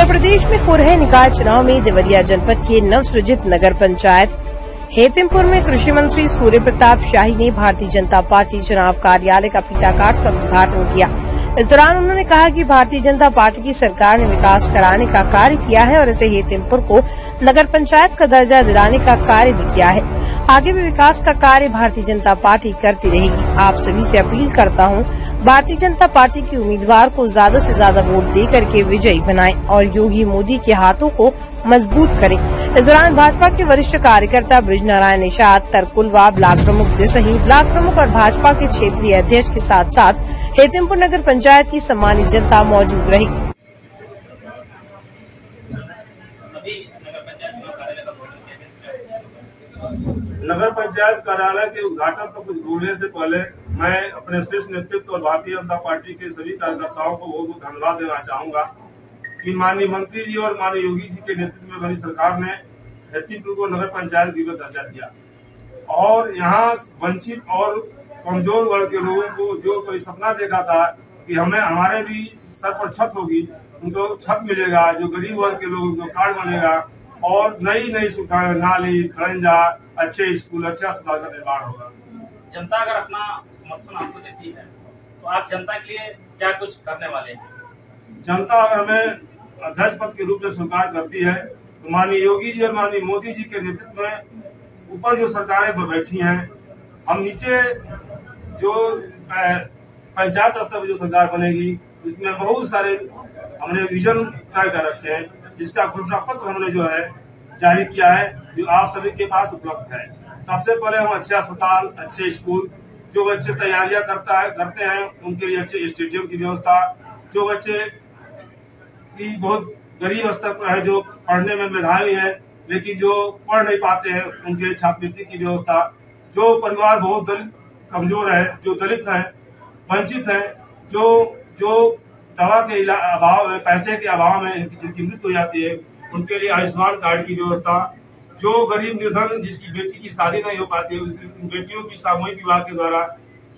उत्तर प्रदेश में हो रहे निकाय चुनाव में देवरिया जनपद के नवसृजित नगर पंचायत हेतिमपुर में कृषि मंत्री सूर्य प्रताप शाही ने भारतीय जनता पार्टी चुनाव कार्यालय का फीता काट कर उद्घाटन किया। इस दौरान उन्होंने कहा कि भारतीय जनता पार्टी की सरकार ने विकास कराने का कार्य किया है और इसे हेतिमपुर को नगर पंचायत का दर्जा दिलाने का कार्य भी किया है। आगे भी विकास का कार्य भारतीय जनता पार्टी करती रहेगी। आप सभी से अपील करता हूं, भारतीय जनता पार्टी के उम्मीदवार को ज्यादा से ज्यादा वोट दे करके विजयी बनाएं और योगी मोदी के हाथों को मजबूत करें। इस दौरान भाजपा के वरिष्ठ कार्यकर्ता ब्रिजनारायण निषाद, तरकुलवा ब्लॉक प्रमुख दिसही ब्लॉक प्रमुख और भाजपा के क्षेत्रीय अध्यक्ष के साथ साथ हेतिमपुर नगर पंचायत की सम्मानित जनता मौजूद रही। नगर पंचायत कार्यालय के उद्घाटन पर कुछ बोलने से पहले मैं अपने शीर्ष नेतृत्व और भारतीय जनता पार्टी के सभी कार्यकर्ताओं को बहुत बहुत धन्यवाद देना चाहूंगा कि माननीय मंत्री जी और माननीय योगी जी के नेतृत्व में बनी सरकार ने हेतिमपुर को नगर पंचायत की दर्जा दिया और यहाँ वंचित और कमजोर वर्ग के लोगों को जो कोई सपना देखा था कि हमें हमारे भी सर पर छत होगी, उनको छत मिलेगा, जो गरीब वर्ग के लोगों को कार्ड बनेगा और नई नई सुविधाएं, नाली, खरंजा, अच्छे स्कूल, अच्छे अस्पताल का निर्माण होगा। जनता अगर अपना समर्थन आपको देती है तो आप जनता के लिए क्या कुछ करने वाले हैं? जनता अगर हमें अध्यक्ष पद के रूप में स्वीकार करती है तो माननीय योगी जी और माननीय मोदी जी के नेतृत्व में ऊपर जो सरकारें बैठी हैं, हम नीचे जो पंचायत स्तर पर जो सरकार बनेगी उसमें बहुत सारे हमने विजन तय कर रखे हैं, जिसका घोषणा पत्र हमने जो है जारी किया है, जो आप सभी के पास उपलब्ध है। सबसे पहले हम अच्छे अस्पताल, अच्छे स्कूल, जो बच्चे तैयारियां करते हैं उनके लिए अच्छे स्टेडियम की व्यवस्था, जो बच्चे की बहुत गरीब स्तर पर है, जो पढ़ने में मेधावी है लेकिन जो पढ़ नहीं पाते हैं, उनके छात्रवृत्ति की व्यवस्था, जो परिवार बहुत कमजोर है, जो दलित है, वंचित है, जो दवा के अभाव में, पैसे के अभाव में जिनकी मृत्यु हो जाती है, उनके लिए आयुष्मान कार्ड की व्यवस्था, जो गरीब निर्धन जिसकी बेटी की शादी नहीं हो पाती है, उन बेटियों की सामूहिक विवाह के द्वारा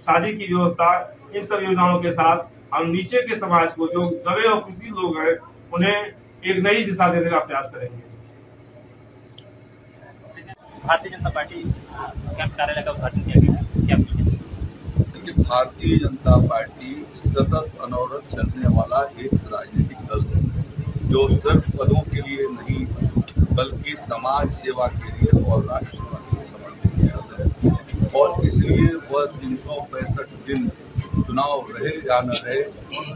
शादी की व्यवस्था, इन सब योजनाओं के साथ हम नीचे के समाज को, जो दबे और कुपित लोग हैं, उन्हें एक नई दिशा देने का प्रयास करेंगे। भारतीय जनता पार्टी कैंप कार्यालय का उद्घाटन किया गया, क्या देखिए, भारतीय जनता पार्टी सतत अनवरत चलने वाला एक राजनीतिक दल है जो सिर्फ पदों के लिए नहीं बल्कि समाज सेवा के लिए और राष्ट्र सेवा के लिए समर्पित है और इसलिए वह 365 दिन चुनाव रहे या न रहे,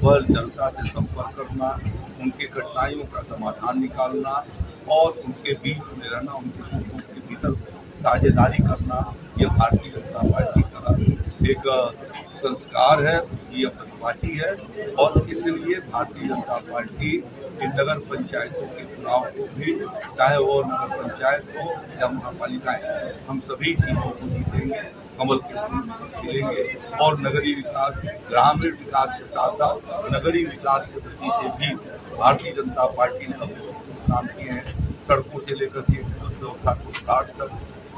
वह जनता से संपर्क करना, उनकी कठिनाइयों का समाधान निकालना और उनके बीच में रहना, उनके सुखों के भीतर साझेदारी करना, यह भारतीय जनता पार्टी का एक संस्कार है, उसकी अपनी पार्टी है और इसलिए भारतीय जनता पार्टी इन नगर पंचायतों के चुनाव को भी, चाहे वो नगर पंचायत हो या महापालिकाएं, हम सभी सीटों को जीतेंगे, कमल के फूल खिलेंगे और नगरीय विकास, ग्रामीण विकास के साथ साथ नगरीय विकास की दृष्टि से भी भारतीय जनता पार्टी ने अपने काम किए हैं। सड़कों से लेकर के घाट तक,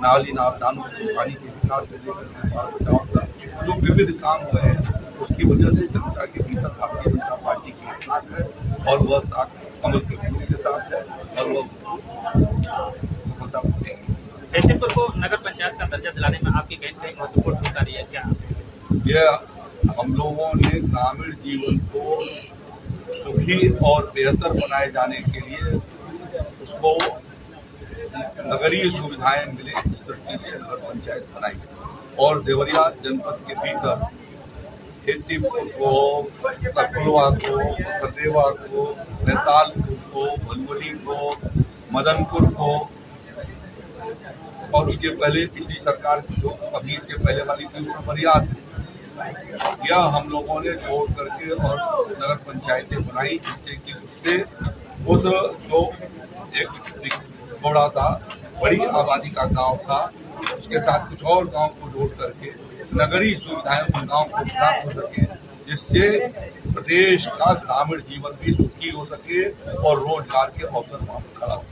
नाली नादानों के पानी के विकास से लेकर बचाव तक जो विविध काम हुए हैं, उसकी वजह से जनता के भीतर भारतीय जनता पार्टी की साथ है और वह साथ कमल के फूल के साथ है और वह सफलता पाएगी। हेतिमपुर को नगर पंचायत का दर्जा दिलाने में आपकी कहीं महत्वपूर्ण भूमिका है क्या? यह हम लोगों ने ग्रामीण जीवन को सुखी और बेहतर बनाए जाने के लिए उसको नगरीय सुविधाएं मिले, इस दृष्टि से नगर पंचायत बनाई और देवरिया जनपद के भीतर हेतिमपुर को, तरकुलवा को, खरदेवा को, नैतालपुर को, भलवली को, मदनपुर को और उसके पहले पिछली सरकार की जो अभी इसके पहले वाली थी उसमें फरियाद, यह हम लोगों ने जोड़ करके और नगर पंचायतें बनाई, जिससे कि उससे उस जो एक थोड़ा सा बड़ी आबादी का गांव था उसके साथ कुछ और गांव को जोड़ करके नगरीय सुविधाएं उन गांव को प्राप्त हो सके, जिससे प्रदेश का ग्रामीण जीवन भी सुखी हो सके और रोजगार के अवसर वहां पर खड़ा हो।